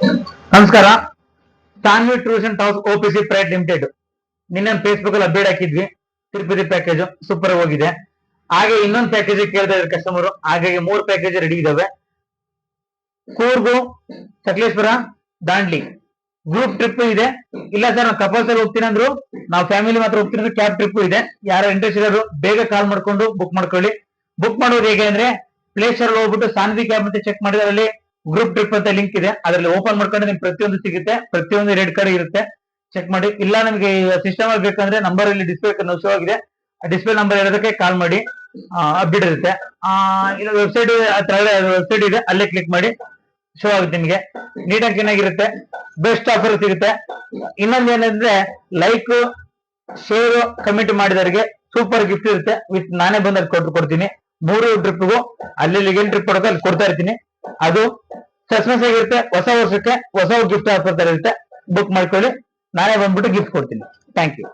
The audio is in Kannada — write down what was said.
ನಮಸ್ಕಾರ. Tanvi tours and travels OPC private limited ನಿನ್ನೆ ಫೇಸ್ಬುಕ್ ಅಲ್ಲಿ ಅಪ್ಡೇಟ್ ಹಾಕಿದ್ವಿ. ತಿರುಪತಿ ಪ್ಯಾಕೇಜ್ ಸೂಪರ್ ಹೋಗಿದೆ. ಹಾಗೆ ಇನ್ನೊಂದು ಪ್ಯಾಕೇಜ್ ಕೇಳ್ತಾ ಇದ್ದಾರೆ ಕಸ್ಟಮರ್. ಹಾಗಾಗಿ 3 ಪ್ಯಾಕೇಜ್ ರೆಡಿ ಇದಾವೆ. ಕೂರ್ಗು, ಸಕಲೇಶ್ವರ, ದಾಂಡ್ಲಿ ಗ್ರೂಪ್ ಟ್ರಿಪ್ ಇದೆ. ಇಲ್ಲ ಸರ್ ನಾವು ಕಪಲ್ಸ್ ಅಲ್ಲಿ ಹೋಗ್ತೀನಿ ಅಂದ್ರು, ನಾವು ಫ್ಯಾಮಿಲಿ ಮಾತ್ರ ಹೋಗ್ತೀನಿ ಅಂದ್ರೆ ಕ್ಯಾಬ್ ಟ್ರಿಪ್ ಇದೆ. ಯಾರು ಇಂಟ್ರೆಸ್ಟ್ ಇರೋರು ಬೇಗ ಕಾಲ್ ಮಾಡ್ಕೊಂಡು ಬುಕ್ ಮಾಡ್ಕೊಳ್ಳಿ. ಬುಕ್ ಮಾಡೋದು ಹೇಗೆ ಅಂದ್ರೆ ಪ್ಲೇ ಸ್ಟೋರ್ ಹೋಗ್ಬಿಟ್ಟು ಸಾನ್ವಿ ಕ್ಯಾಬ್ ಅಂತ ಚೆಕ್ ಮಾಡಿದ್ರೆ ಅಲ್ಲಿ ಗ್ರೂಪ್ ಟ್ರಿಪ್ ಅಂತ ಲಿಂಕ್ ಇದೆ. ಅದರಲ್ಲಿ ಓಪನ್ ಮಾಡ್ಕೊಂಡ್ರೆ ನಿಮ್ಗೆ ಪ್ರತಿಯೊಂದು ಸಿಗುತ್ತೆ. ಪ್ರತಿಯೊಂದು ರೆಡ್ ಕಾರ್ಡ್ ಇರುತ್ತೆ, ಚೆಕ್ ಮಾಡಿ. ಇಲ್ಲ ನಮಗೆ ಸಿಸ್ಟಮ್ ಅಲ್ಲಿ ಬೇಕಂದ್ರೆ ನಂಬರ್ ಇಲ್ಲಿ ಡಿಸ್ಪ್ಲೇ ಶೋ ಆಗಿದೆ, ಡಿಸ್ಪ್ಲೇ ನಂಬರ್ ಇರೋದಕ್ಕೆ ಕಾಲ್ ಮಾಡಿ, ಅಪ್ಡೇಟ್ ಇರುತ್ತೆ. ಇಲ್ಲ ವೆಬ್ಸೈಟ್ ಇದೆ, ಅಲ್ಲೇ ಕ್ಲಿಕ್ ಮಾಡಿ ಶೋ ಆಗುತ್ತೆ ನಿಮಗೆ. ನೀಟಾಗಿ ಚೆನ್ನಾಗಿರುತ್ತೆ, ಬೆಸ್ಟ್ ಆಫರ್ ಸಿಗುತ್ತೆ. ಇನ್ನೊಂದು ಏನಂದ್ರೆ ಲೈಕ್, ಶೇರ್, ಕಮೆಂಟ್ ಮಾಡಿದವರಿಗೆ ಸೂಪರ್ ಗಿಫ್ಟ್ ಇರುತ್ತೆ. ವಿತ್ ನಾನೇ ಬಂದು ಅದು ಕೊಡ್ತೀನಿ. 3 ಟ್ರಿಪ್ಗೂ ಅಲ್ಲಿ ಏನ್ ಟ್ರಿಪ್ ಕೊಡೋಕೆ ಅಲ್ಲಿ ಕೊಡ್ತಾ ಇರ್ತೀನಿ. ಅದು ಸಸ್ಪೆನ್ಸ್ ಆಗಿರುತ್ತೆ. ಹೊಸ ವರ್ಷಕ್ಕೆ ಹೊಸ ಗಿಫ್ಟ್ ಆಫರ್ ಇರುತ್ತೆ. ಬುಕ್ ಮಾಡ್ಕೊಳ್ಳಿ, ನಾನೇ ಬಂದ್ಬಿಟ್ಟು ಗಿಫ್ಟ್ ಕೊಡ್ತೀನಿ. Thank you.